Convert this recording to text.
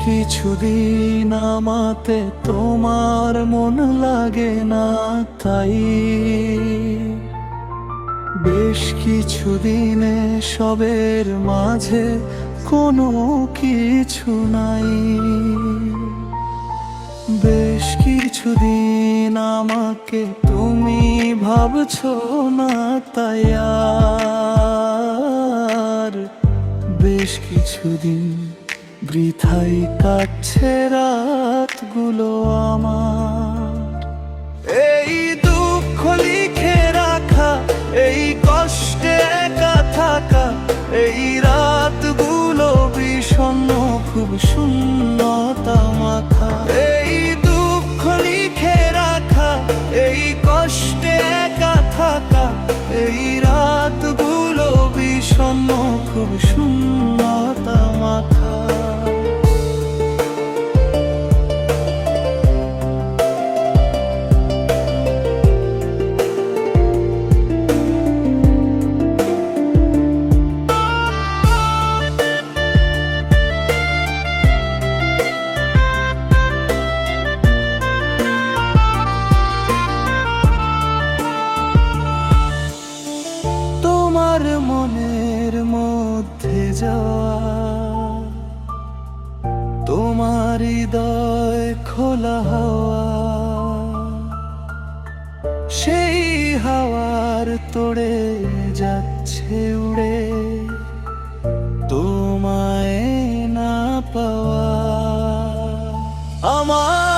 কিছুদিন আমাতে তোমার মন লাগে না, তাই বেশ কিছুদিনে সবের মাঝে কোনো কিছু নাই। বেশ কিছুদিন আমাকে তুমি ভাবছো না, তাই আর বেশ কিছুদিন বৃথাই কাটছে রাতগুলো আমার। এই দুঃখ লিখে রাখা, এই কষ্টে একা থাকা, এই রাতগুলো বিষণ্ণ খুব শূন্যতা মাথা। এই দুঃখ লিখে রাখা, এই কষ্টে একা থাকা, এই রাতগুলো বিষণ্ণ খুব শূন্যতা মাথা। তোমার মনের মধ্যে যাওয়া, তোমার হৃদয় খোলা হাওয়া, সেই হাওয়ার তোড়ে যাচ্ছে উড়ে, তোমায় না পাওয়া আমার